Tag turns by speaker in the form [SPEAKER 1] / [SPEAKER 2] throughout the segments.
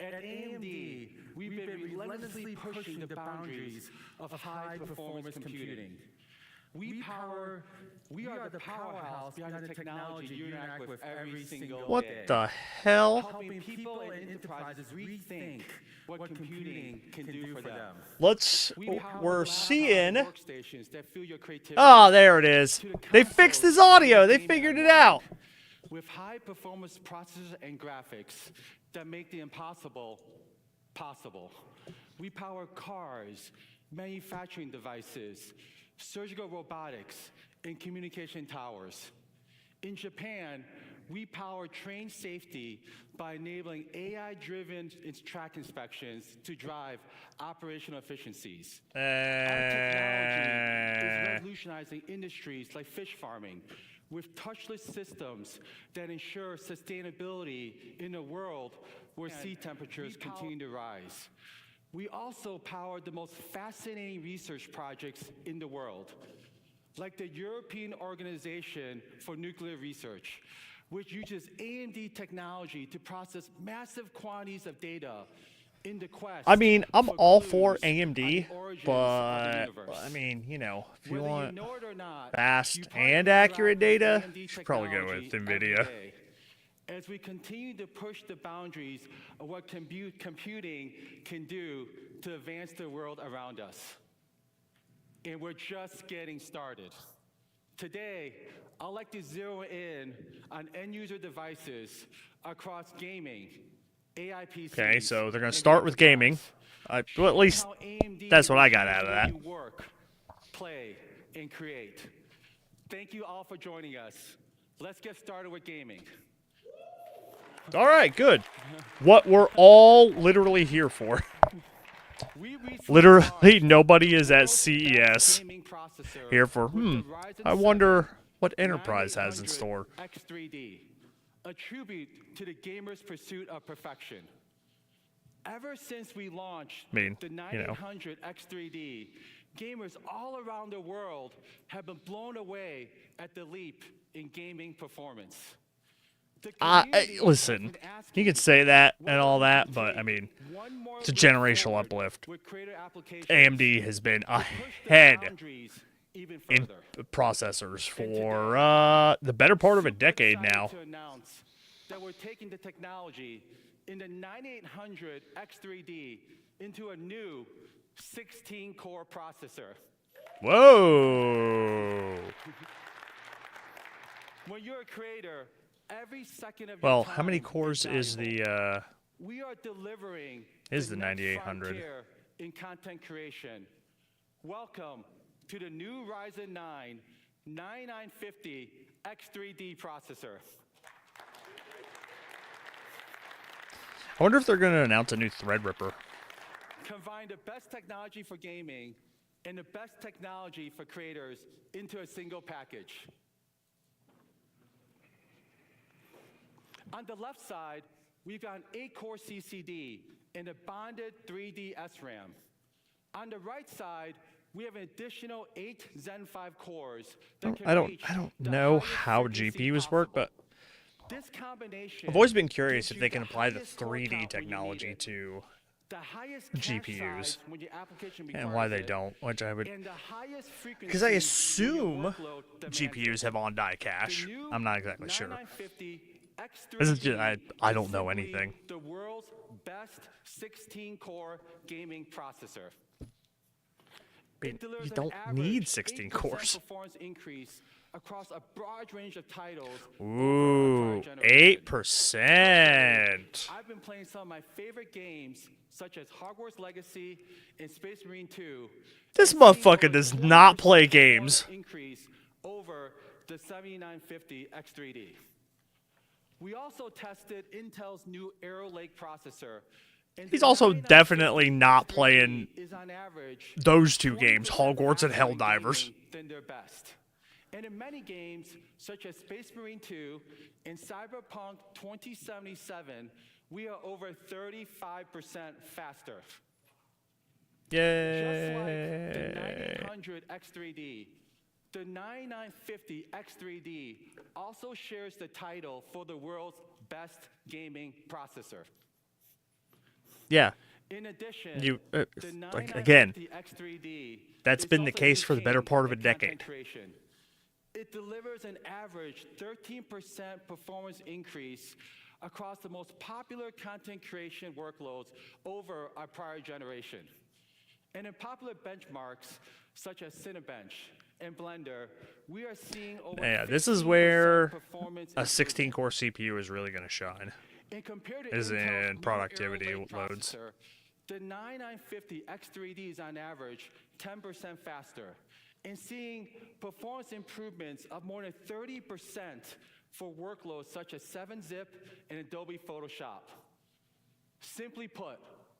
[SPEAKER 1] At AMD, we've been relentlessly pushing the boundaries of high-performance computing. We are the powerhouse behind the technology you interact with every single day.
[SPEAKER 2] What the hell?
[SPEAKER 1] Helping people and enterprises rethink what computing can do for them.
[SPEAKER 2] We're seeing.
[SPEAKER 1] Workstations that fuel your creativity.
[SPEAKER 2] Oh, there it is. They fixed this audio. They figured it out.
[SPEAKER 1] With high-performance processors and graphics that make the impossible possible. We power cars, manufacturing devices, surgical robotics, and communication towers. In Japan, we power train safety by enabling AI-driven track inspections to drive operational efficiencies. Our technology is revolutionizing industries like fish farming, with touchless systems that ensure sustainability in a world where sea temperatures continue to rise. We also power the most fascinating research projects in the world, like the European Organization for Nuclear Research, which uses AMD technology to process massive quantities of data in the quest.
[SPEAKER 2] I mean, I'm
[SPEAKER 1] for
[SPEAKER 2] all
[SPEAKER 1] clues
[SPEAKER 2] for
[SPEAKER 1] on the
[SPEAKER 2] AMD,
[SPEAKER 1] origins
[SPEAKER 2] but
[SPEAKER 1] of the universe.
[SPEAKER 2] I mean, you know, if you
[SPEAKER 1] Whether
[SPEAKER 2] want
[SPEAKER 1] know it or not,
[SPEAKER 2] fast
[SPEAKER 1] you partner
[SPEAKER 2] and
[SPEAKER 1] with
[SPEAKER 2] accurate data,
[SPEAKER 1] AMD
[SPEAKER 2] you should probably go with
[SPEAKER 1] technology
[SPEAKER 2] NVIDIA.
[SPEAKER 1] every day. As we continue to push the boundaries of what computing can do to advance the world around us. And we're just getting started. Today, I'd like to zero in on end-user devices across gaming, AI PCs.
[SPEAKER 2] Okay, so they're going to start with gaming. Well, at least that's what I got out of that.
[SPEAKER 1] You work, play, and create. Thank you all for joining us. Let's get started with gaming.
[SPEAKER 2] All right, good. What we're all literally here for. Literally, nobody is at CES here for, I wonder what Enterprise has in store.
[SPEAKER 1] X3D, a tribute to the gamer's pursuit of perfection. Ever since we launched the 9800 X3D, gamers all around the world have been blown away at the leap in gaming performance.
[SPEAKER 2] Listen, you can say that and all that, but I mean, it's a generational uplift. AMD has been ahead in processors for the better part of a decade now.
[SPEAKER 1] That we're taking the technology in the 9800 X3D into a new 16-core processor.
[SPEAKER 2] Whoa!
[SPEAKER 1] When you're a creator, every second of
[SPEAKER 2] well,
[SPEAKER 1] your time
[SPEAKER 2] how many cores is the
[SPEAKER 1] we are delivering
[SPEAKER 2] is the 9800
[SPEAKER 1] in content creation? Welcome to the new Ryzen 9 9950 X3D processor.
[SPEAKER 2] I wonder if they're going to announce a new Threadripper.
[SPEAKER 1] Combine the best technology for gaming and the best technology for creators into a single package. On the left side, we've got an 8-core CCD and a bonded 3D SRAM. On the right side, we have an additional 8 Zen 5 cores.
[SPEAKER 2] I don't know how GPUs work, but
[SPEAKER 1] this combination
[SPEAKER 2] I've always been curious if they can apply the 3D technology to GPUs, and why they don't, which I would, because I assume GPUs have on-die cache. I'm not exactly sure. This is just, I don't know anything.
[SPEAKER 1] The world's best 16-core gaming processor.
[SPEAKER 2] You don't need 16 cores.
[SPEAKER 1] Performance increase across a broad range of titles.
[SPEAKER 2] Ooh, 8%.
[SPEAKER 1] I've been playing some of my favorite games, such as Hogwarts Legacy and Space Marine 2.
[SPEAKER 2] This motherfucker does not play games.
[SPEAKER 1] Increase over the 7950 X3D. We also tested Intel's new Arrow Lake processor.
[SPEAKER 2] He's also definitely not playing those two games, Hogwarts and Helldivers.
[SPEAKER 1] Than their best. And in many games, such as Space Marine 2 and Cyberpunk 2077, we are over 35% faster.
[SPEAKER 2] Yay!
[SPEAKER 1] Just like the 9800 X3D, the 9950 X3D also shares the title for the world's best gaming processor.
[SPEAKER 2] Yeah.
[SPEAKER 1] In addition,
[SPEAKER 2] You
[SPEAKER 1] the
[SPEAKER 2] like again,
[SPEAKER 1] 950 X3D
[SPEAKER 2] that's
[SPEAKER 1] is
[SPEAKER 2] been the
[SPEAKER 1] also
[SPEAKER 2] case for the
[SPEAKER 1] king
[SPEAKER 2] better part of a
[SPEAKER 1] in content
[SPEAKER 2] decade.
[SPEAKER 1] creation. It delivers an average 13% performance increase across the most popular content creation workloads over our prior generation. And in popular benchmarks such as Cinebench and Blender, we are seeing over
[SPEAKER 2] Yeah, this is
[SPEAKER 1] 15%
[SPEAKER 2] where
[SPEAKER 1] performance
[SPEAKER 2] a
[SPEAKER 1] improvement.
[SPEAKER 2] 16-core CPU is really going to shine.
[SPEAKER 1] And compared to
[SPEAKER 2] Is
[SPEAKER 1] Intel's
[SPEAKER 2] in
[SPEAKER 1] new
[SPEAKER 2] productivity
[SPEAKER 1] Arrow Lake
[SPEAKER 2] loads.
[SPEAKER 1] processor, the 9950 X3D is on average 10% faster, and seeing performance improvements of more than 30% for workloads such as 7-Zip and Adobe Photoshop. Simply put,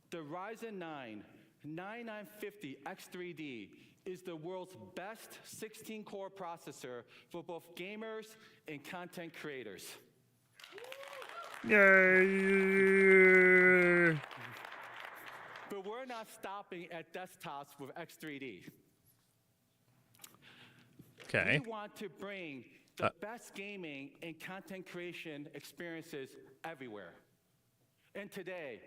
[SPEAKER 1] the Ryzen 9 9950 X3D is the world's best 16-core processor for both gamers and content creators.
[SPEAKER 2] Yay!
[SPEAKER 1] But we're not stopping at desktops with X3D.
[SPEAKER 2] Okay.
[SPEAKER 1] We want to bring the best gaming and content creation experiences everywhere. And today,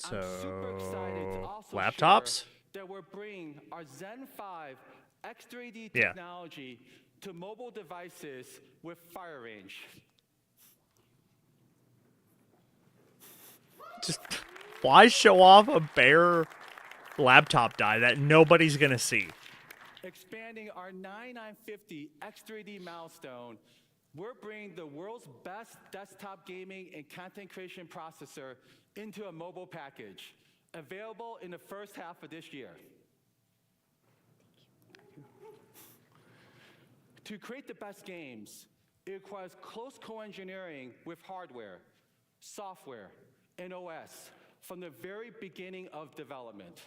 [SPEAKER 1] I'm super excited to also
[SPEAKER 2] laptops?
[SPEAKER 1] share that we're bringing our Zen 5 X3D
[SPEAKER 2] Yeah.
[SPEAKER 1] technology to mobile devices with Fire Range.
[SPEAKER 2] Just why show off a bare laptop die that nobody's gonna see?
[SPEAKER 1] Expanding our 9950 X3D milestone, we're bringing the world's best desktop gaming and content creation processor into a mobile package, available in the first half of this year. To create the best games, it requires close co-engineering with hardware, software, and OS from the very beginning of development,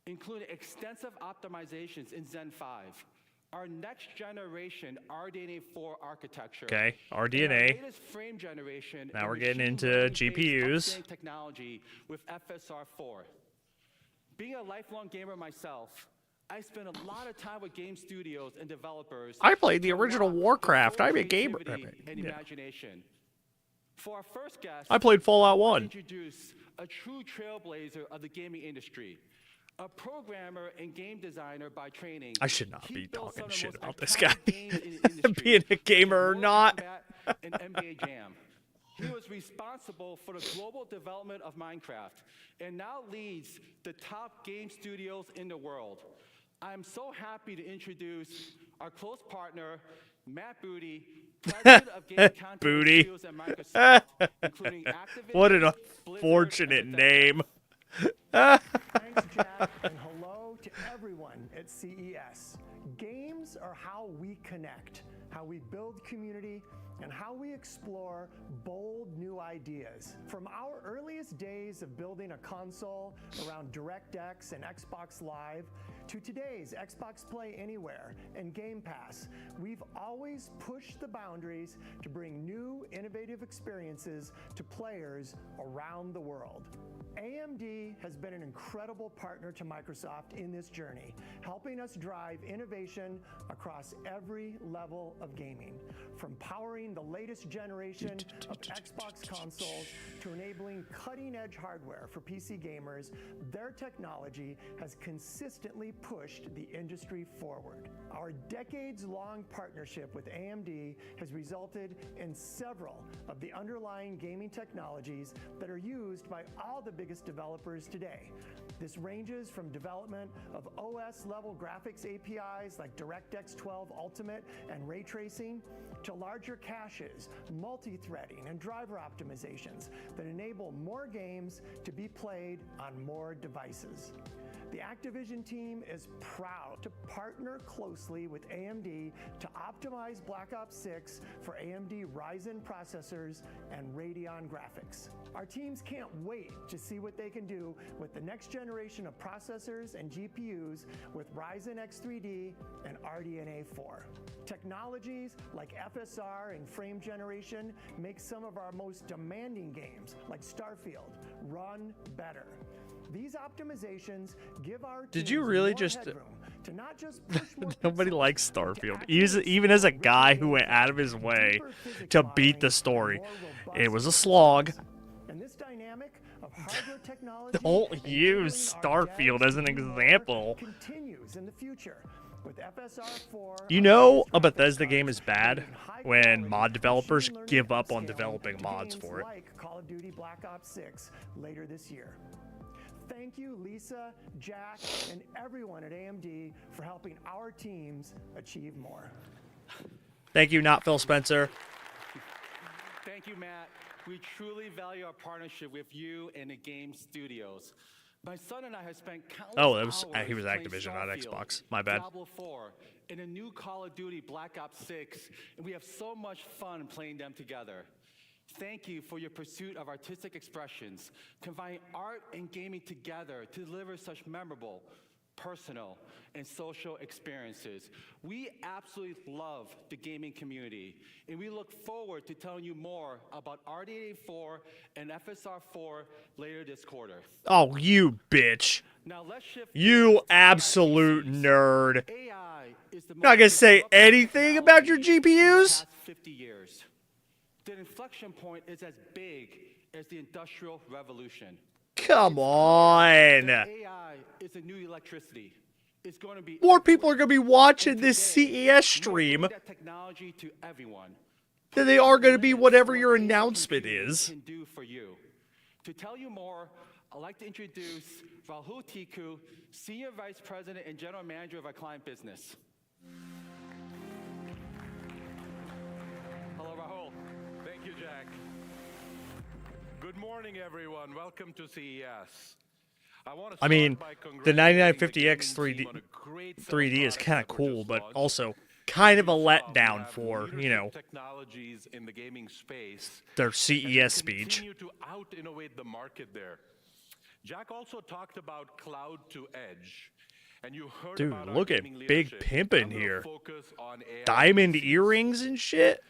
[SPEAKER 1] including extensive optimizations in Zen 5, our next generation RDNA 4 architecture.
[SPEAKER 2] Okay,
[SPEAKER 1] and our
[SPEAKER 2] RDNA.
[SPEAKER 1] latest frame generation
[SPEAKER 2] Now
[SPEAKER 1] and
[SPEAKER 2] we're getting
[SPEAKER 1] machine
[SPEAKER 2] into
[SPEAKER 1] learning-based
[SPEAKER 2] GPUs.
[SPEAKER 1] upscaling technology with FSR 4. Being a lifelong gamer myself, I spend a lot of time with game studios and developers.
[SPEAKER 2] I played the
[SPEAKER 1] to
[SPEAKER 2] original
[SPEAKER 1] unlock
[SPEAKER 2] Warcraft.
[SPEAKER 1] their
[SPEAKER 2] I'm
[SPEAKER 1] full
[SPEAKER 2] a gamer.
[SPEAKER 1] creativity and
[SPEAKER 2] Yeah.
[SPEAKER 1] imagination. For our first guest,
[SPEAKER 2] I played Fallout
[SPEAKER 1] I want
[SPEAKER 2] 1.
[SPEAKER 1] to introduce a true trailblazer of the gaming industry. A programmer and game designer by training.
[SPEAKER 2] I should not
[SPEAKER 1] he
[SPEAKER 2] be
[SPEAKER 1] built
[SPEAKER 2] talking
[SPEAKER 1] some of the
[SPEAKER 2] shit
[SPEAKER 1] most
[SPEAKER 2] about this
[SPEAKER 1] iconic
[SPEAKER 2] guy.
[SPEAKER 1] games in the industry,
[SPEAKER 2] Being a
[SPEAKER 1] such as
[SPEAKER 2] gamer or
[SPEAKER 1] Mortal
[SPEAKER 2] not.
[SPEAKER 1] Kombat and NBA Jam. He was responsible for the global development of Minecraft and now leads the top game studios in the world. I'm so happy to introduce our close partner, Matt Booty, president of game content
[SPEAKER 2] Booty.
[SPEAKER 1] studios at Microsoft, including Activision,
[SPEAKER 2] What an
[SPEAKER 1] Blizzard,
[SPEAKER 2] unfortunate
[SPEAKER 1] and Bethesda.
[SPEAKER 2] name.
[SPEAKER 3] Thanks, Jack, and hello to everyone at CES. Games are how we connect, how we build community, and how we explore bold new ideas. From our earliest days of building a console around DirectX and Xbox Live to today's Xbox Play Anywhere and Game Pass, we've always pushed the boundaries to bring new, innovative experiences to players around the world. AMD has been an incredible partner to Microsoft in this journey, helping us drive innovation across every level of gaming, from powering the latest generation of Xbox consoles to enabling cutting-edge hardware for PC gamers. Their technology has consistently pushed the industry forward. Our decades-long partnership with AMD has resulted in several of the underlying gaming technologies that are used by all the biggest developers today. This ranges from development of OS-level graphics APIs like DirectX 12 Ultimate and ray tracing, to larger caches, multi-threading, and driver optimizations that enable more games to be played on more devices. The Activision team is proud to partner closely with AMD to optimize Black Ops 6 for AMD Ryzen processors and Radeon graphics. Our teams can't wait to see what they can do with the next generation of processors and GPUs with Ryzen X3D and RDNA 4. Technologies like FSR and frame generation make some of our most demanding games, like Starfield, run better. These optimizations give our
[SPEAKER 2] Did you
[SPEAKER 3] teams
[SPEAKER 2] really
[SPEAKER 3] more
[SPEAKER 2] just-
[SPEAKER 3] headroom to not just push more
[SPEAKER 2] Nobody
[SPEAKER 3] pixels,
[SPEAKER 2] likes
[SPEAKER 3] but to
[SPEAKER 2] Starfield.
[SPEAKER 3] actually
[SPEAKER 2] Even as a
[SPEAKER 3] explore
[SPEAKER 2] guy
[SPEAKER 3] richer
[SPEAKER 2] who went
[SPEAKER 3] gameplay,
[SPEAKER 2] out of his way
[SPEAKER 3] deeper physics
[SPEAKER 2] to beat
[SPEAKER 3] modeling,
[SPEAKER 2] the story.
[SPEAKER 3] and more
[SPEAKER 2] It was a
[SPEAKER 3] robust
[SPEAKER 2] slog.
[SPEAKER 3] And this dynamic of hardware technology.
[SPEAKER 2] Don't use Starfield as an example.
[SPEAKER 3] Continues in the future with FSR4.
[SPEAKER 2] You know a Bethesda game is bad when mod developers give up on developing mods for it.
[SPEAKER 3] Like Call of Duty Black Ops 6 later this year. Thank you, Lisa, Jack, and everyone at AMD for helping our teams achieve more.
[SPEAKER 2] Thank you, not Phil Spencer.
[SPEAKER 1] Thank you, Matt. We truly value our partnership with you and the game studios. My son and I have spent countless hours
[SPEAKER 2] he was
[SPEAKER 1] playing
[SPEAKER 2] Activision, not
[SPEAKER 1] Starfield,
[SPEAKER 2] Xbox. My bad.
[SPEAKER 1] Diablo 4, and a new Call of Duty Black Ops 6, and we have so much fun playing them together. Thank you for your pursuit of artistic expressions, combining art and gaming together to deliver such memorable, personal, and social experiences. We absolutely love the gaming community, and we look forward to telling you more about RD84 and FSR4 later this quarter.
[SPEAKER 2] Oh, you bitch.
[SPEAKER 1] Now let's shift
[SPEAKER 2] You absolute nerd.
[SPEAKER 1] AI is the
[SPEAKER 2] You're not gonna say anything about your GPUs?
[SPEAKER 1] 50 years. The inflection point is as big as the Industrial Revolution.
[SPEAKER 2] Come on.
[SPEAKER 1] AI is the new electricity. It's going to be
[SPEAKER 2] More people are gonna be watching this
[SPEAKER 1] today,
[SPEAKER 2] CES stream
[SPEAKER 1] we bring that technology to everyone.
[SPEAKER 2] than they are gonna be whatever your announcement is.
[SPEAKER 1] Can do for you. To tell you more, I'd like to introduce Rahul Tiku, Senior Vice President and General Manager of our client business. Hello, Rahul.
[SPEAKER 4] Thank you, Jack. Good morning, everyone. Welcome to CES.
[SPEAKER 2] I mean, the 9950X 3D is kind of cool, but also kind of a letdown for, you know,
[SPEAKER 4] technologies in the gaming space.
[SPEAKER 2] their CES speech.
[SPEAKER 4] Continue to out-innovate the market there. Jack also talked about cloud to edge. And you heard
[SPEAKER 2] Dude,
[SPEAKER 4] about our
[SPEAKER 2] look at
[SPEAKER 4] gaming
[SPEAKER 2] Big
[SPEAKER 4] leadership.
[SPEAKER 2] Pimpin'
[SPEAKER 4] I'm gonna
[SPEAKER 2] here.
[SPEAKER 4] focus on AI.
[SPEAKER 2] Diamond earrings and shit?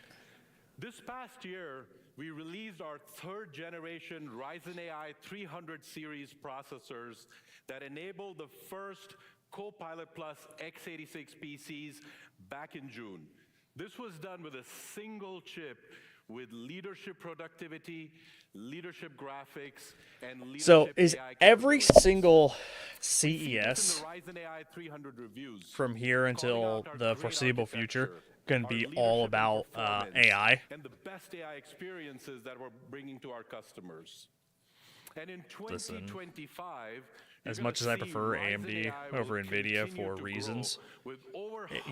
[SPEAKER 4] This past year, we released our third generation Ryzen AI 300 series processors that enable the first Copilot Plus x86 PCs back in June. This was done with a single chip with leadership productivity, leadership graphics, and leadership
[SPEAKER 2] So is
[SPEAKER 4] AI
[SPEAKER 2] every
[SPEAKER 4] capabilities.
[SPEAKER 2] single
[SPEAKER 4] Features in
[SPEAKER 2] CES
[SPEAKER 4] the Ryzen AI 300 reviews,
[SPEAKER 2] from here
[SPEAKER 4] calling
[SPEAKER 2] until
[SPEAKER 4] out our
[SPEAKER 2] the
[SPEAKER 4] great
[SPEAKER 2] foreseeable future
[SPEAKER 4] architecture,
[SPEAKER 2] going to
[SPEAKER 4] our
[SPEAKER 2] be
[SPEAKER 4] leadership
[SPEAKER 2] all
[SPEAKER 4] in
[SPEAKER 2] about
[SPEAKER 4] performance,
[SPEAKER 2] AI?
[SPEAKER 4] and the best AI experiences that we're bringing to our customers. And in 2025,
[SPEAKER 2] As much as I prefer AMD over NVIDIA for reasons,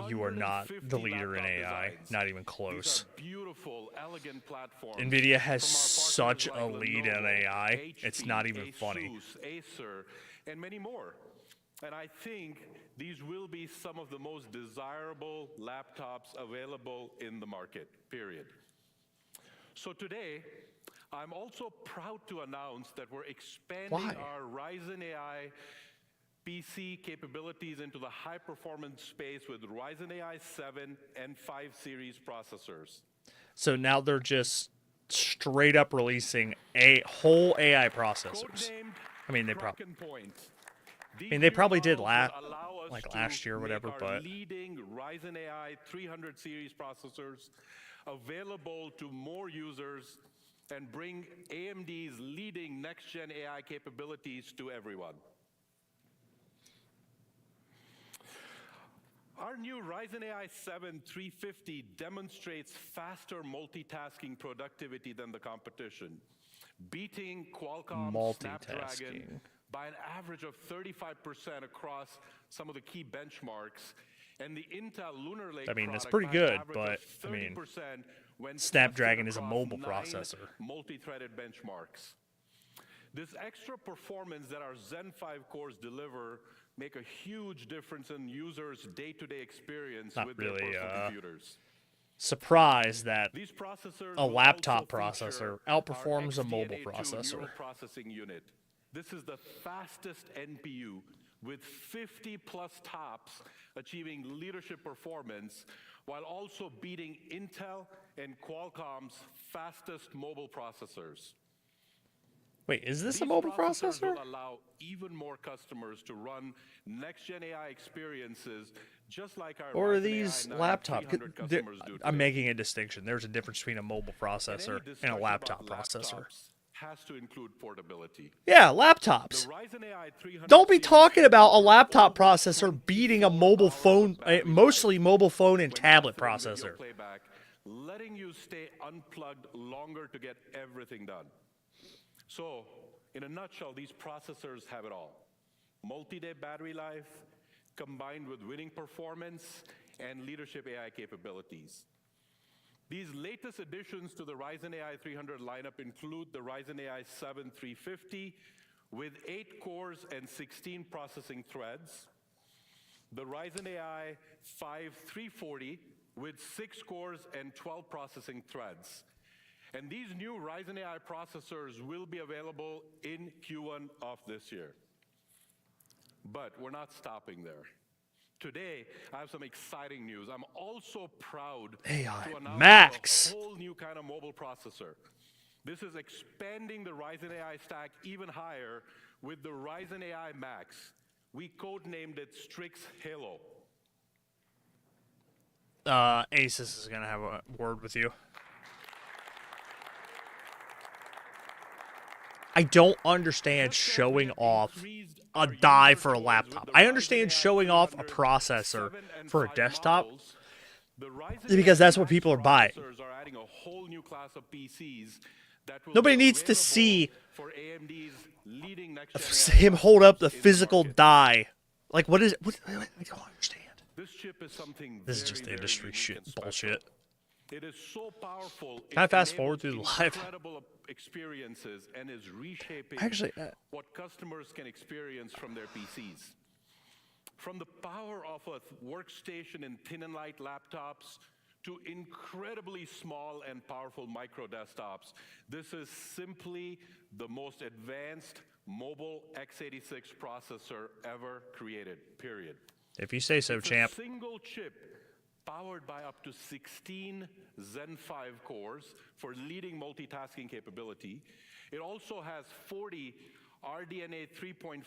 [SPEAKER 2] you are not the leader in AI, not even close.
[SPEAKER 4] Beautiful, elegant platforms.
[SPEAKER 2] NVIDIA has
[SPEAKER 4] from our partners
[SPEAKER 2] such a
[SPEAKER 4] like
[SPEAKER 2] lead in
[SPEAKER 4] Lenovo,
[SPEAKER 2] AI, it's
[SPEAKER 4] HP,
[SPEAKER 2] not even funny.
[SPEAKER 4] ASUS, Acer, and many more. And I think these will be some of the most desirable laptops available in the market, period. So today, I'm also proud to announce that we're expanding
[SPEAKER 2] Why?
[SPEAKER 4] our Ryzen AI PC capabilities into the high-performance space with Ryzen AI 7 and 5 series processors.
[SPEAKER 2] So now they're just straight up releasing a whole AI processors.
[SPEAKER 4] Codenamed
[SPEAKER 2] I mean, they
[SPEAKER 4] Kraken Point.
[SPEAKER 2] they probably did
[SPEAKER 4] last
[SPEAKER 2] last year or whatever, but
[SPEAKER 4] leading Ryzen AI 300 series processors available to more users and bring AMD's leading next-gen AI capabilities to everyone. Our new Ryzen AI 7 350 demonstrates faster multitasking productivity than the competition, beating Qualcomm Snapdragon by an average of 35% across some of the key benchmarks. And the Intel Lunar Lake
[SPEAKER 2] that's
[SPEAKER 4] product
[SPEAKER 2] pretty
[SPEAKER 4] by an
[SPEAKER 2] good,
[SPEAKER 4] average
[SPEAKER 2] but,
[SPEAKER 4] of
[SPEAKER 2] I mean,
[SPEAKER 4] 30% when
[SPEAKER 2] Snapdragon
[SPEAKER 4] tested
[SPEAKER 2] is a
[SPEAKER 4] across
[SPEAKER 2] mobile
[SPEAKER 4] 9
[SPEAKER 2] processor.
[SPEAKER 4] multi-threaded benchmarks. This extra performance that our Zen 5 cores deliver make a huge difference in users' day-to-day experience
[SPEAKER 2] Not
[SPEAKER 4] with
[SPEAKER 2] really,
[SPEAKER 4] their personal computers.
[SPEAKER 2] Surprised that
[SPEAKER 4] These processors
[SPEAKER 2] a
[SPEAKER 4] will
[SPEAKER 2] laptop
[SPEAKER 4] also feature
[SPEAKER 2] processor outperforms
[SPEAKER 4] our
[SPEAKER 2] a mobile
[SPEAKER 4] XDNA2
[SPEAKER 2] processor.
[SPEAKER 4] neural processing unit. This is the fastest NPU with 50 plus tops achieving leadership performance while also beating Intel and Qualcomm's fastest mobile processors.
[SPEAKER 2] Wait, is this a
[SPEAKER 4] These
[SPEAKER 2] mobile
[SPEAKER 4] processors
[SPEAKER 2] processor?
[SPEAKER 4] will allow even more customers to run next-gen AI experiences just like our
[SPEAKER 2] Or are
[SPEAKER 4] Ryzen
[SPEAKER 2] these
[SPEAKER 4] AI 9
[SPEAKER 2] laptop?
[SPEAKER 4] 300 customers do
[SPEAKER 2] I'm
[SPEAKER 4] today.
[SPEAKER 2] making a distinction. There's a difference between a mobile processor and a laptop
[SPEAKER 4] Discussion
[SPEAKER 2] processor.
[SPEAKER 4] about laptops, has to include portability.
[SPEAKER 2] Yeah, laptops.
[SPEAKER 4] The Ryzen AI 300
[SPEAKER 2] Don't be
[SPEAKER 4] series
[SPEAKER 2] talking about a laptop
[SPEAKER 4] offers
[SPEAKER 2] processor beating a mobile
[SPEAKER 4] 24
[SPEAKER 2] phone,
[SPEAKER 4] hours of battery
[SPEAKER 2] mostly
[SPEAKER 4] life
[SPEAKER 2] mobile phone and
[SPEAKER 4] when
[SPEAKER 2] tablet
[SPEAKER 4] considering video
[SPEAKER 2] processor.
[SPEAKER 4] playback, letting you stay unplugged longer to get everything done. So, in a nutshell, these processors have it all. Multi-day battery life, combined with winning performance and leadership AI capabilities. These latest additions to the Ryzen AI 300 lineup include the Ryzen AI 7 350 with 8 cores and 16 processing threads, the Ryzen AI 5 340 with 6 cores and 12 processing threads. And these new Ryzen AI processors will be available in Q1 of this year. But we're not stopping there. Today, I have some exciting news. I'm also proud
[SPEAKER 2] AI
[SPEAKER 4] to announce
[SPEAKER 2] Max.
[SPEAKER 4] a whole new kind of mobile processor. This is expanding the Ryzen AI stack even higher with the Ryzen AI Max. We codenamed it Strix Halo.
[SPEAKER 2] Asus is going to have a word with you. I don't understand showing off a die for a laptop. I understand showing off a processor for a desktop because that's what people are buying. Nobody needs to see him hold up the physical die. Like, what is it? I don't understand. This is just industry shit bullshit.
[SPEAKER 4] It is so powerful.
[SPEAKER 2] Can I fast forward through the live?
[SPEAKER 4] Incredible experiences and is reshaping what customers can experience from their PCs. From the power of a workstation in thin and light laptops to incredibly small and powerful micro desktops, this is simply the most advanced mobile x86 processor ever created, period.
[SPEAKER 2] If you say so, champ.
[SPEAKER 4] A single chip powered by up to 16 Zen 5 cores for leading multitasking capability. It also has 40 RDNA 3.5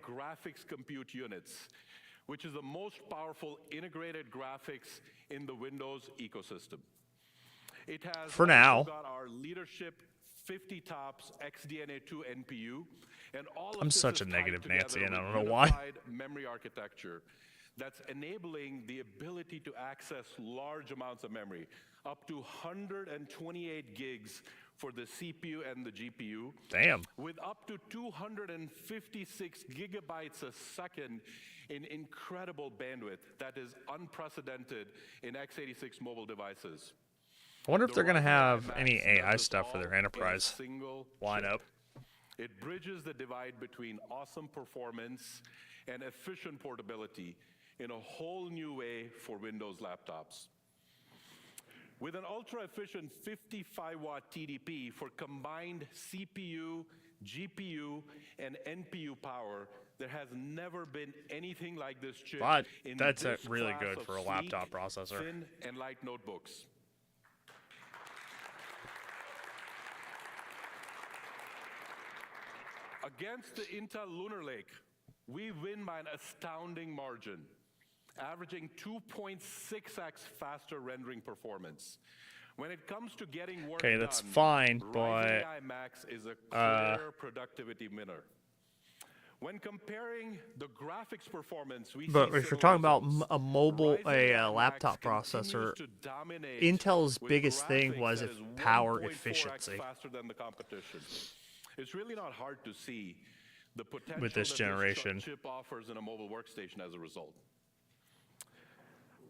[SPEAKER 4] graphics compute units, which is the most powerful integrated graphics in the Windows ecosystem. It has
[SPEAKER 2] for now
[SPEAKER 4] got our leadership 50 TOPS XDNA2 NPU, and all of
[SPEAKER 2] I'm
[SPEAKER 4] this
[SPEAKER 2] such a
[SPEAKER 4] is
[SPEAKER 2] negative
[SPEAKER 4] tied
[SPEAKER 2] Nancy, and I
[SPEAKER 4] together
[SPEAKER 2] don't
[SPEAKER 4] with
[SPEAKER 2] know why.
[SPEAKER 4] unified memory architecture that's enabling the ability to access large amounts of memory, up to 128 gigs for the CPU and the GPU.
[SPEAKER 2] Damn.
[SPEAKER 4] With up to 256 gigabytes a second in incredible bandwidth that is unprecedented in x86 mobile devices.
[SPEAKER 2] I wonder if they're going to have any AI stuff for their enterprise lineup.
[SPEAKER 4] It bridges the divide between awesome performance and efficient portability in a whole new way for Windows laptops. With an ultra-efficient 55-watt TDP for combined CPU, GPU, and NPU power, there has never been anything like this chip.
[SPEAKER 2] But
[SPEAKER 4] in
[SPEAKER 2] that's
[SPEAKER 4] this
[SPEAKER 2] really
[SPEAKER 4] class
[SPEAKER 2] good
[SPEAKER 4] of
[SPEAKER 2] for a
[SPEAKER 4] sleek,
[SPEAKER 2] laptop processor.
[SPEAKER 4] Thin and light notebooks. Against the Intel Lunar Lake, we win by an astounding margin, averaging 2.6x faster rendering performance. When it comes to getting work
[SPEAKER 2] Okay, that's
[SPEAKER 4] done,
[SPEAKER 2] fine,
[SPEAKER 4] Ryzen
[SPEAKER 2] but
[SPEAKER 4] AI Max is a clear productivity winner. When comparing the graphics performance, we
[SPEAKER 2] but
[SPEAKER 4] see
[SPEAKER 2] if you're
[SPEAKER 4] similar
[SPEAKER 2] talking about
[SPEAKER 4] results.
[SPEAKER 2] a mobile,
[SPEAKER 4] Ryzen AI
[SPEAKER 2] laptop
[SPEAKER 4] Max continues
[SPEAKER 2] processor,
[SPEAKER 4] to dominate
[SPEAKER 2] Intel's
[SPEAKER 4] with
[SPEAKER 2] biggest thing
[SPEAKER 4] graphics
[SPEAKER 2] was
[SPEAKER 4] that
[SPEAKER 2] its
[SPEAKER 4] is
[SPEAKER 2] power
[SPEAKER 4] 1.4x
[SPEAKER 2] efficiency
[SPEAKER 4] faster than the competition. It's really not hard to see the potential
[SPEAKER 2] with this
[SPEAKER 4] that
[SPEAKER 2] generation.
[SPEAKER 4] This chip offers in a mobile workstation as a result.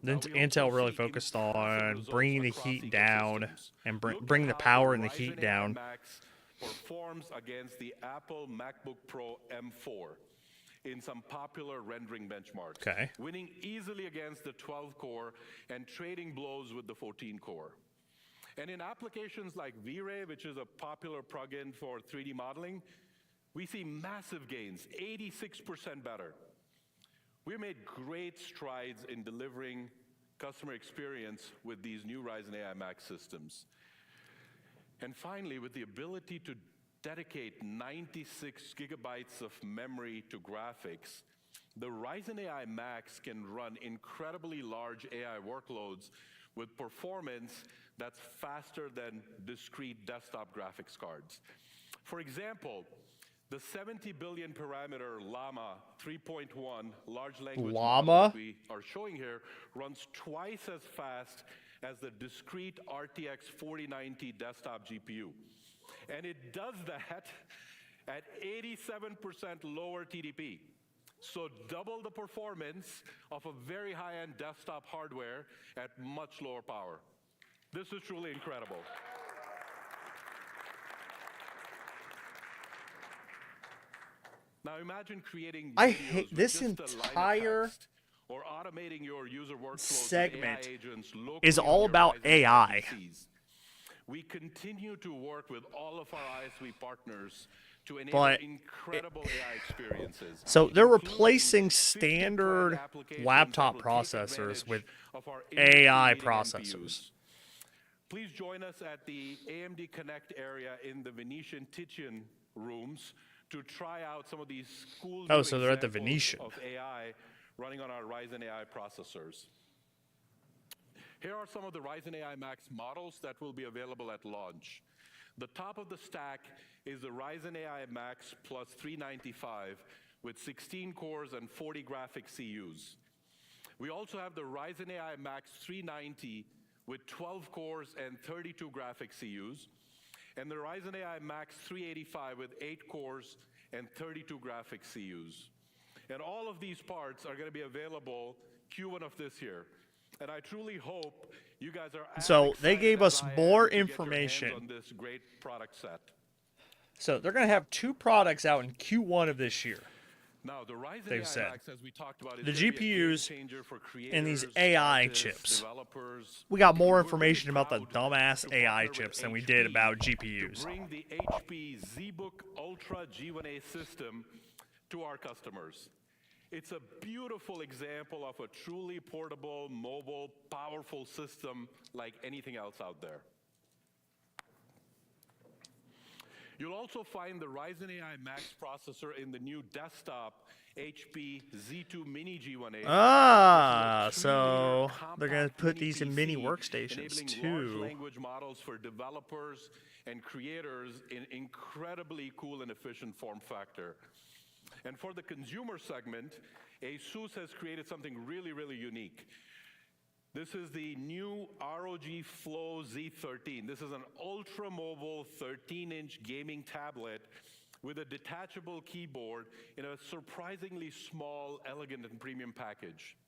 [SPEAKER 2] Then Intel really focused on bringing the heat down and bring the power and the heat down.
[SPEAKER 4] Max performs against the Apple MacBook Pro M4 in some popular rendering benchmarks,
[SPEAKER 2] Okay.
[SPEAKER 4] winning easily against the 12-core and trading blows with the 14-core. And in applications like V-Ray, which is a popular plugin for 3D modeling, we see massive gains, 86% better. We made great strides in delivering customer experience with these new Ryzen AI Max systems. And finally, with the ability to dedicate 96 gigabytes of memory to graphics, the Ryzen AI Max can run incredibly large AI workloads with performance that's faster than discrete desktop graphics cards. For example, the 70 billion parameter Llama 3.1 large language model that we are showing here runs twice as fast as the discrete RTX 4090 desktop GPU. And it does that at 87% lower TDP. So double the performance of a very high-end desktop hardware at much lower power. This is truly incredible. Now imagine creating
[SPEAKER 2] I
[SPEAKER 4] videos
[SPEAKER 2] hate
[SPEAKER 4] with
[SPEAKER 2] this
[SPEAKER 4] just a line of
[SPEAKER 2] entire
[SPEAKER 4] text, or automating your user workflows
[SPEAKER 2] segment
[SPEAKER 4] with AI agents locally
[SPEAKER 2] is
[SPEAKER 4] on
[SPEAKER 2] all
[SPEAKER 4] your
[SPEAKER 2] about
[SPEAKER 4] Ryzen
[SPEAKER 2] AI.
[SPEAKER 4] PCs. We continue to work with all of our ISV partners to enable
[SPEAKER 2] But
[SPEAKER 4] incredible AI experiences.
[SPEAKER 2] So they're
[SPEAKER 4] including
[SPEAKER 2] replacing
[SPEAKER 4] 50
[SPEAKER 2] standard
[SPEAKER 4] client applications
[SPEAKER 2] laptop
[SPEAKER 4] that will take
[SPEAKER 2] processors
[SPEAKER 4] advantage
[SPEAKER 2] with
[SPEAKER 4] of our
[SPEAKER 2] AI
[SPEAKER 4] industry-leading
[SPEAKER 2] processors.
[SPEAKER 4] NPUs. Please join us at the AMD Connect area in the Venetian Titian rooms to try out some of these cool
[SPEAKER 2] Oh,
[SPEAKER 4] new
[SPEAKER 2] so they're at the
[SPEAKER 4] examples
[SPEAKER 2] Venetian.
[SPEAKER 4] of AI running on our Ryzen AI processors. Here are some of the Ryzen AI Max models that will be available at launch. The top of the stack is the Ryzen AI Max Plus 395 with 16 cores and 40 graphic CUs. We also have the Ryzen AI Max 390 with 12 cores and 32 graphic CUs, and the Ryzen AI Max 385 with 8 cores and 32 graphic CUs. And all of these parts are going to be available Q1 of this year. And I truly hope you guys are as
[SPEAKER 2] So they
[SPEAKER 4] excited
[SPEAKER 2] gave
[SPEAKER 4] as
[SPEAKER 2] us
[SPEAKER 4] I am
[SPEAKER 2] more
[SPEAKER 4] to get your hands
[SPEAKER 2] information.
[SPEAKER 4] on this great product set.
[SPEAKER 2] So they're going to have 2 products out in Q1 of this year.
[SPEAKER 4] Now, the Ryzen
[SPEAKER 2] They've
[SPEAKER 4] AI
[SPEAKER 2] said.
[SPEAKER 4] Max, as we talked about, is
[SPEAKER 2] The
[SPEAKER 4] gonna be a game
[SPEAKER 2] GPUs
[SPEAKER 4] changer for
[SPEAKER 2] and these
[SPEAKER 4] creators,
[SPEAKER 2] AI
[SPEAKER 4] artists,
[SPEAKER 2] chips.
[SPEAKER 4] developers.
[SPEAKER 2] We got more
[SPEAKER 4] We're
[SPEAKER 2] information
[SPEAKER 4] really
[SPEAKER 2] about the
[SPEAKER 4] proud
[SPEAKER 2] dumbass
[SPEAKER 4] to
[SPEAKER 2] AI
[SPEAKER 4] partner with
[SPEAKER 2] chips than we did
[SPEAKER 4] HP
[SPEAKER 2] about
[SPEAKER 4] to
[SPEAKER 2] GPUs.
[SPEAKER 4] bring the HP ZBook Ultra G1A system to our customers. It's a beautiful example of a truly portable, mobile, powerful system like anything else out there. You'll also find the Ryzen AI Max processor in the new desktop HP Z2 Mini G1A.
[SPEAKER 2] Ah,
[SPEAKER 4] This is a
[SPEAKER 2] so
[SPEAKER 4] 3-liter
[SPEAKER 2] they're going to
[SPEAKER 4] compact
[SPEAKER 2] put these in mini
[SPEAKER 4] PC,
[SPEAKER 2] workstations
[SPEAKER 4] enabling
[SPEAKER 2] too.
[SPEAKER 4] large language models for developers and creators in incredibly cool and efficient form factor. And for the consumer segment, ASUS has created something really, really unique. This is the new ROG Flow Z13. This is an ultra-mobile 13-inch gaming tablet with a detachable keyboard in a surprisingly small, elegant, and premium package.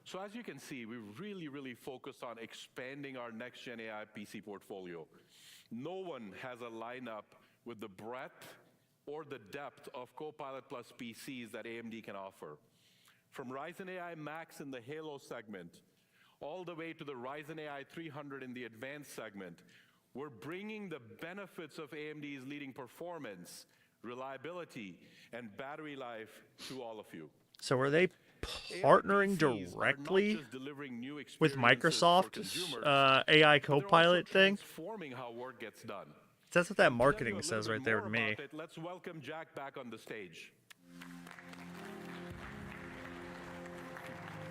[SPEAKER 4] So as you can see, we really focused on expanding our next-gen AI PC portfolio. No one has a lineup with the breadth or the depth of Copilot Plus PCs that AMD can offer. From Ryzen AI Max in the Halo segment, all the way to the Ryzen AI 300 in the advanced segment, we're bringing the benefits of AMD's leading performance, reliability, and battery life to all of you.
[SPEAKER 2] So are they partnering directly with Microsoft's AI Copilot thing?
[SPEAKER 4] How work gets done.
[SPEAKER 2] That's what that marketing says right there to me.
[SPEAKER 4] Let's welcome Jack back on the stage.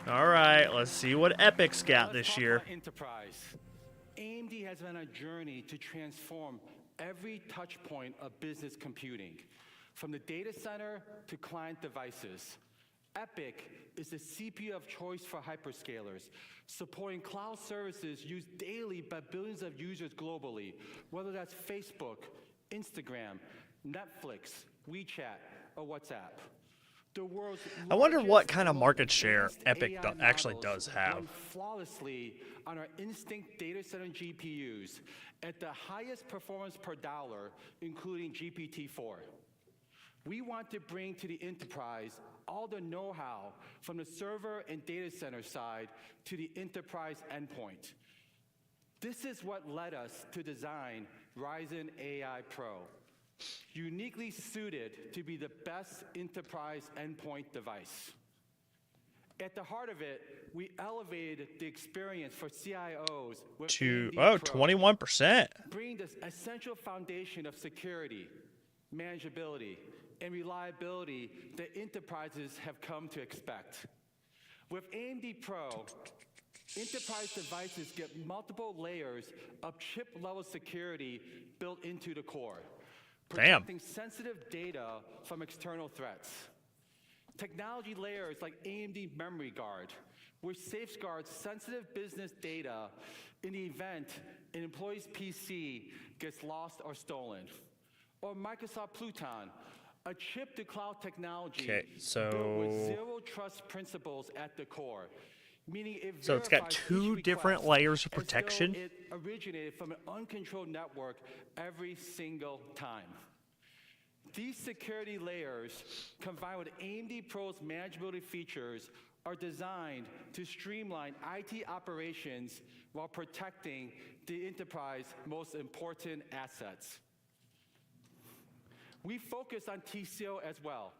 [SPEAKER 2] All right, let's see what Epic's got this year.
[SPEAKER 1] Enterprise. AMD has been on a journey to transform every touch point of business computing, from the data center to client devices. Epic is the CPU of choice for hyperscalers, supporting cloud services used daily by billions of users globally, whether that's Facebook, Instagram, Netflix, WeChat, or WhatsApp.
[SPEAKER 2] I wonder what kind of market share Epic actually does have.
[SPEAKER 1] Run flawlessly on our Instinct data center GPUs at the highest performance per dollar, including GPT-4. We want to bring to the enterprise all the know-how from the server and data center side to the enterprise endpoint. This is what led us to design Ryzen AI Pro, uniquely suited to be the best enterprise endpoint device. At the heart of it, we elevated the experience for CIOs with
[SPEAKER 2] To
[SPEAKER 1] AMD Pro,
[SPEAKER 2] 21%.
[SPEAKER 1] bringing this essential foundation of security, manageability, and reliability that enterprises have come to expect. With AMD Pro, enterprise devices get multiple layers of chip-level security built into the core.
[SPEAKER 2] Damn.
[SPEAKER 1] protecting sensitive data from external threats. Technology layers like AMD Memory Guard, which safeguards sensitive business data in the event an employee's PC gets lost or stolen. Or Microsoft Pluton, a chip-to-cloud technology built with zero trust principles at the core. Meaning it
[SPEAKER 2] So it's got
[SPEAKER 1] verifies
[SPEAKER 2] two
[SPEAKER 1] each
[SPEAKER 2] different
[SPEAKER 1] request
[SPEAKER 2] layers of
[SPEAKER 1] as though
[SPEAKER 2] protection?
[SPEAKER 1] It originated from an uncontrolled network every single time. These security layers, combined with AMD Pro's manageability features, are designed to streamline IT operations while protecting the enterprise's most important assets. We focus on TCO as well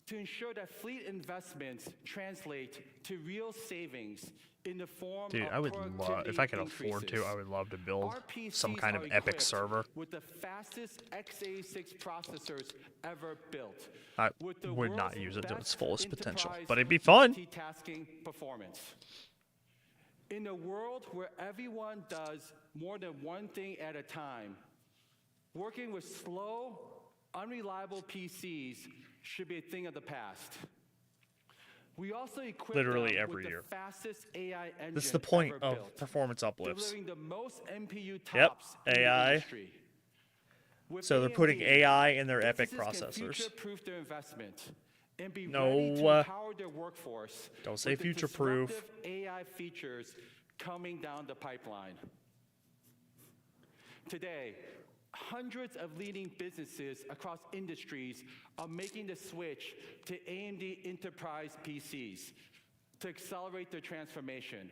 [SPEAKER 1] to ensure that fleet investments translate to real savings in the form
[SPEAKER 2] Dude,
[SPEAKER 1] of
[SPEAKER 2] I would love, if I could afford to, I would love to build
[SPEAKER 1] Our PCs
[SPEAKER 2] some kind of
[SPEAKER 1] are
[SPEAKER 2] epic
[SPEAKER 1] equipped
[SPEAKER 2] server.
[SPEAKER 1] with the fastest x86 processors ever built.
[SPEAKER 2] I
[SPEAKER 1] with the
[SPEAKER 2] would not
[SPEAKER 1] world's
[SPEAKER 2] use it to its
[SPEAKER 1] best
[SPEAKER 2] fullest potential,
[SPEAKER 1] enterprise
[SPEAKER 2] but it'd be fun.
[SPEAKER 1] multitasking performance. In a world where everyone does more than one thing at a time, working with slow, unreliable PCs should be a thing of the past. We also equip
[SPEAKER 2] Literally
[SPEAKER 1] them
[SPEAKER 2] every
[SPEAKER 1] with
[SPEAKER 2] year.
[SPEAKER 1] the fastest AI engine
[SPEAKER 2] This is the point
[SPEAKER 1] ever
[SPEAKER 2] of
[SPEAKER 1] built,
[SPEAKER 2] performance uplifts.
[SPEAKER 1] delivering the most NPU
[SPEAKER 2] Yep,
[SPEAKER 1] tops in the
[SPEAKER 2] AI.
[SPEAKER 1] industry. With
[SPEAKER 2] So they're putting
[SPEAKER 1] AMD,
[SPEAKER 2] AI in their epic
[SPEAKER 1] businesses can
[SPEAKER 2] processors.
[SPEAKER 1] future-proof their investment and be
[SPEAKER 2] No,
[SPEAKER 1] ready to empower their workforce.
[SPEAKER 2] don't say
[SPEAKER 1] with the
[SPEAKER 2] future-proof.
[SPEAKER 1] disruptive AI features coming down the pipeline. Today, hundreds of leading businesses across industries are making the switch to AMD enterprise PCs to accelerate their transformation.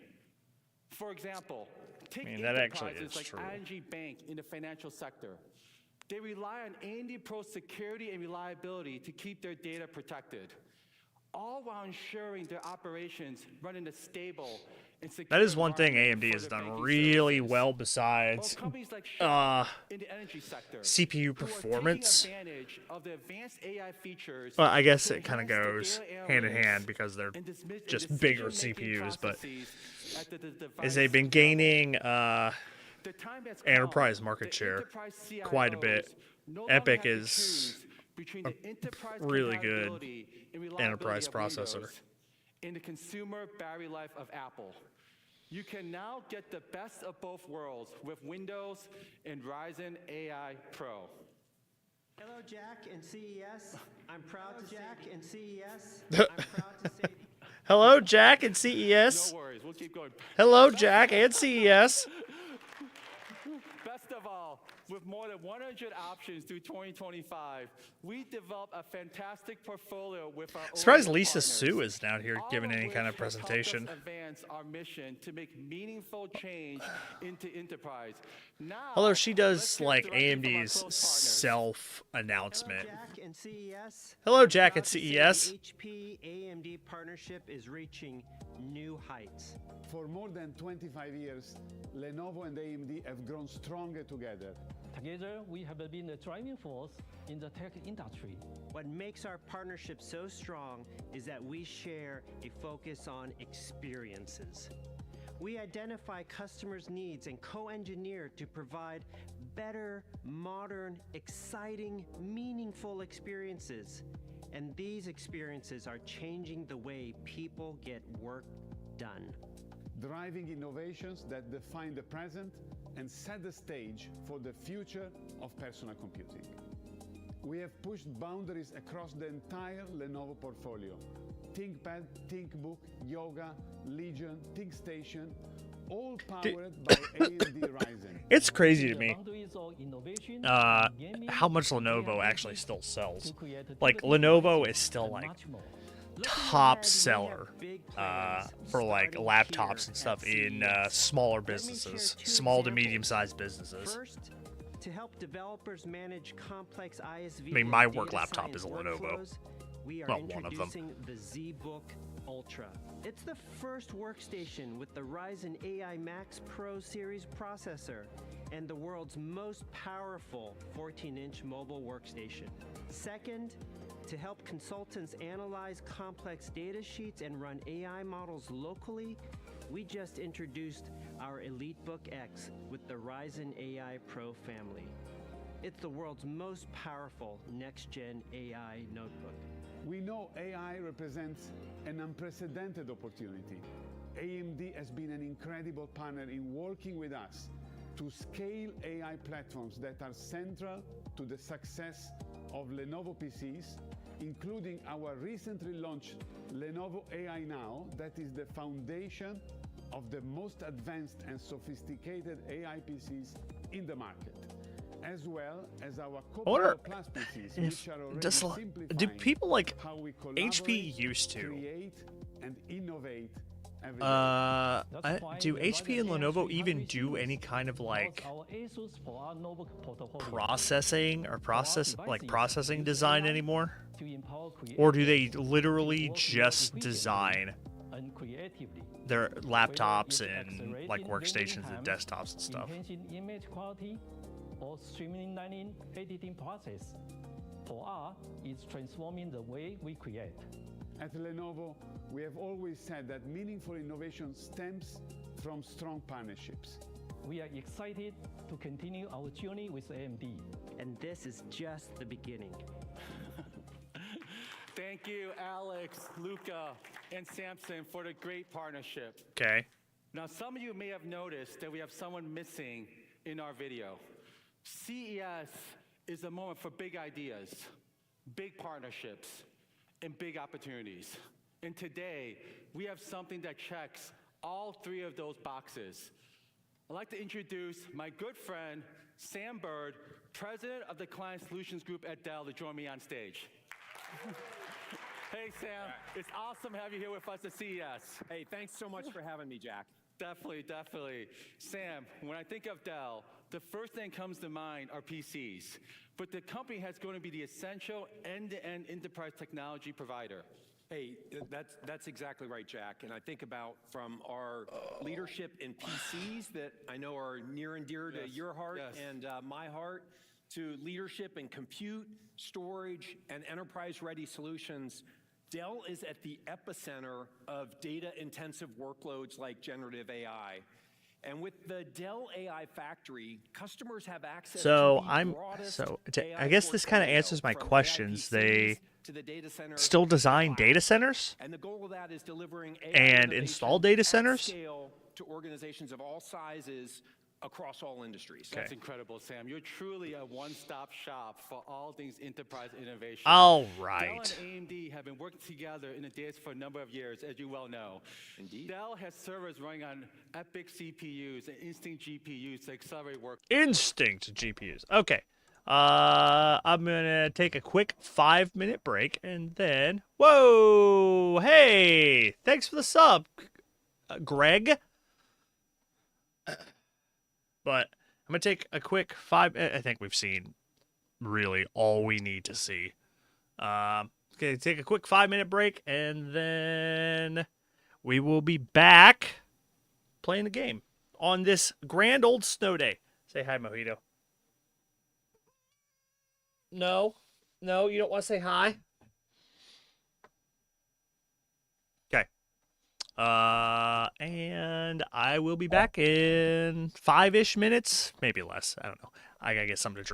[SPEAKER 1] For example, take
[SPEAKER 2] that actually
[SPEAKER 1] enterprises
[SPEAKER 2] is
[SPEAKER 1] like
[SPEAKER 2] true.
[SPEAKER 1] ING Bank in the financial sector. They rely on AMD Pro security and reliability to keep their data protected, all while ensuring their operations run in a stable and secure
[SPEAKER 2] That is one thing
[SPEAKER 1] environment
[SPEAKER 2] AMD
[SPEAKER 1] for
[SPEAKER 2] has
[SPEAKER 1] their
[SPEAKER 2] done
[SPEAKER 1] banking
[SPEAKER 2] really
[SPEAKER 1] services.
[SPEAKER 2] well
[SPEAKER 1] Or
[SPEAKER 2] besides
[SPEAKER 1] companies like Shell in the energy sector,
[SPEAKER 2] CPU
[SPEAKER 1] who are
[SPEAKER 2] performance.
[SPEAKER 1] taking advantage of the advanced AI features
[SPEAKER 2] Well, I guess
[SPEAKER 1] to
[SPEAKER 2] it kind of
[SPEAKER 1] enhance their
[SPEAKER 2] goes
[SPEAKER 1] data
[SPEAKER 2] hand in
[SPEAKER 1] analytics
[SPEAKER 2] hand because they're
[SPEAKER 1] and
[SPEAKER 2] just bigger
[SPEAKER 1] decision-making
[SPEAKER 2] CPUs, but
[SPEAKER 1] processes at the
[SPEAKER 2] as they've been
[SPEAKER 1] device
[SPEAKER 2] gaining
[SPEAKER 1] level. The time has come.
[SPEAKER 2] enterprise market
[SPEAKER 1] The
[SPEAKER 2] share
[SPEAKER 1] enterprise
[SPEAKER 2] quite a bit.
[SPEAKER 1] CIOs no longer
[SPEAKER 2] Epic
[SPEAKER 1] have to
[SPEAKER 2] is
[SPEAKER 1] choose between the enterprise
[SPEAKER 2] really good
[SPEAKER 1] compatibility and reliability
[SPEAKER 2] enterprise
[SPEAKER 1] of
[SPEAKER 2] processor.
[SPEAKER 1] Windows and the consumer battery life of Apple. You can now get the best of both worlds with Windows and Ryzen AI Pro.
[SPEAKER 5] Hello, Jack and CES. I'm proud to Jack and CES. I'm proud to say.
[SPEAKER 2] Hello, Jack and CES.
[SPEAKER 1] No worries, we'll keep going.
[SPEAKER 2] Hello, Jack and CES.
[SPEAKER 1] Best of all, with more than 100 options through 2025, we developed a fantastic portfolio with our
[SPEAKER 2] Surprised
[SPEAKER 1] OEM
[SPEAKER 2] Lisa
[SPEAKER 1] partners,
[SPEAKER 2] Su is not here
[SPEAKER 1] all
[SPEAKER 2] giving any
[SPEAKER 1] which
[SPEAKER 2] kind of
[SPEAKER 1] has helped us
[SPEAKER 2] presentation.
[SPEAKER 1] advance our mission to make meaningful change into enterprise. Now,
[SPEAKER 2] Although she
[SPEAKER 1] let's
[SPEAKER 2] does
[SPEAKER 1] hear
[SPEAKER 2] like
[SPEAKER 1] directly from our
[SPEAKER 2] AMD's
[SPEAKER 1] close partners.
[SPEAKER 2] self-announcement.
[SPEAKER 5] Hello, Jack and CES.
[SPEAKER 2] Hello, Jack
[SPEAKER 5] Proud
[SPEAKER 2] and
[SPEAKER 5] to say
[SPEAKER 2] CES.
[SPEAKER 5] The HP AMD partnership is reaching new heights.
[SPEAKER 6] For more than 25 years, Lenovo and AMD have grown stronger together.
[SPEAKER 7] Together, we have been the driving force in the tech industry.
[SPEAKER 5] What makes our partnership so strong is that we share a focus on experiences. We identify customers' needs and co-engineer to provide better, modern, exciting, meaningful experiences. And these experiences are changing the way people get work done.
[SPEAKER 6] Driving innovations that define the present and set the stage for the future of personal computing. We have pushed boundaries across the entire Lenovo portfolio. ThinkPad, ThinkBook, Yoga, Legion, ThinkStation, all powered by AMD Ryzen.
[SPEAKER 2] It's crazy to
[SPEAKER 7] The
[SPEAKER 2] me
[SPEAKER 7] boundaries of innovation
[SPEAKER 2] how
[SPEAKER 7] in gaming,
[SPEAKER 2] much Lenovo
[SPEAKER 7] AI,
[SPEAKER 2] actually still sells.
[SPEAKER 7] to create
[SPEAKER 2] Like
[SPEAKER 7] different
[SPEAKER 2] Lenovo
[SPEAKER 7] devices
[SPEAKER 2] is still
[SPEAKER 7] and
[SPEAKER 2] like
[SPEAKER 7] much more.
[SPEAKER 2] top seller
[SPEAKER 5] big
[SPEAKER 2] for like
[SPEAKER 5] plans
[SPEAKER 2] laptops
[SPEAKER 5] starting
[SPEAKER 2] and stuff
[SPEAKER 5] here
[SPEAKER 2] in
[SPEAKER 5] at CES.
[SPEAKER 2] smaller
[SPEAKER 5] Let me share
[SPEAKER 2] businesses,
[SPEAKER 5] two
[SPEAKER 2] small to
[SPEAKER 5] examples.
[SPEAKER 2] medium-sized businesses.
[SPEAKER 5] First, to help developers manage complex ISV
[SPEAKER 2] I mean, my
[SPEAKER 5] and
[SPEAKER 2] work
[SPEAKER 5] data
[SPEAKER 2] laptop
[SPEAKER 5] science
[SPEAKER 2] is a Lenovo.
[SPEAKER 5] workflows, we are
[SPEAKER 2] Well, one of them.
[SPEAKER 5] introducing the ZBook Ultra. It's the first workstation with the Ryzen AI Max Pro series processor and the world's most powerful 14-inch mobile workstation. Second, to help consultants analyze complex data sheets and run AI models locally, we just introduced our EliteBook X with the Ryzen AI Pro family. It's the world's most powerful next-gen AI notebook.
[SPEAKER 6] We know AI represents an unprecedented opportunity. AMD has been an incredible partner in working with us to scale AI platforms that are central to the success of Lenovo PCs, including our recently launched Lenovo AI Now, that is the foundation of the most advanced and sophisticated AI PCs in the market, as well as our Copilot Plus PCs, which are already simplifying
[SPEAKER 2] do people like
[SPEAKER 6] how we collaborate,
[SPEAKER 2] HP used to
[SPEAKER 6] create, and innovate every day.
[SPEAKER 2] do HP and Lenovo even do any kind of like processing or processing design anymore? Or do they literally just design their laptops and like workstations and desktops and stuff?
[SPEAKER 7] Image quality or streamlining editing process. For us, it's transforming the way we create.
[SPEAKER 6] At Lenovo, we have always said that meaningful innovation stems from strong partnerships.
[SPEAKER 7] We are excited to continue our journey with AMD.
[SPEAKER 5] And this is just the beginning.
[SPEAKER 1] Thank you, Alex, Luca, and Samson for the great partnership.
[SPEAKER 2] Okay.
[SPEAKER 1] Now, some of you may have noticed that we have someone missing in our video. CES is a moment for big ideas, big partnerships, and big opportunities. And today, we have something that checks all three of those boxes. I'd like to introduce my good friend, Sam Bird, president of the Client Solutions Group at Dell, to join me on stage. Hey, Sam. It's awesome to have you here with us at CES.
[SPEAKER 8] Hey, thanks so much for having me, Jack.
[SPEAKER 1] Definitely, definitely. Sam, when I think of Dell, the first thing comes to mind are PCs. But the company has going to be the essential end-to-end enterprise technology provider.
[SPEAKER 8] Hey, that's exactly right, Jack. And I think about from our leadership in PCs that I know are near and dear to your heart and my heart, to leadership in compute, storage, and enterprise-ready solutions. Dell is at the epicenter of data-intensive workloads like generative AI. And with the Dell AI Factory, customers have access to the broadest AI
[SPEAKER 2] I guess this kind of answers my
[SPEAKER 8] portfolio,
[SPEAKER 2] questions.
[SPEAKER 8] from
[SPEAKER 2] They
[SPEAKER 8] to the data center
[SPEAKER 2] still design data centers
[SPEAKER 8] and the goal of that is delivering AI
[SPEAKER 2] and
[SPEAKER 8] innovation
[SPEAKER 2] install data
[SPEAKER 8] at
[SPEAKER 2] centers?
[SPEAKER 8] scale to organizations of all sizes across all industries.
[SPEAKER 1] That's incredible, Sam. You're truly a one-stop shop for all things enterprise innovation.
[SPEAKER 2] All
[SPEAKER 1] Dell
[SPEAKER 2] right.
[SPEAKER 1] and AMD have been working together in the data for a number of years, as you well know.
[SPEAKER 8] Indeed.
[SPEAKER 1] Dell has servers running on EPYC CPUs and Instinct GPUs to accelerate work.
[SPEAKER 2] Instinct GPUs. Okay. I'm gonna take a quick 5-minute break and then. Whoa! Hey! Thanks for the sub, Greg. But I'm gonna take a quick I think we've seen really all we need to see. Okay, take a quick 5-minute break and then we will be back playing the game on this grand old snow day. Say hi, Mojito. No, you don't want to say hi? Okay. And I will be back in 5-ish minutes, maybe less. I don't know. I gotta get something to drink.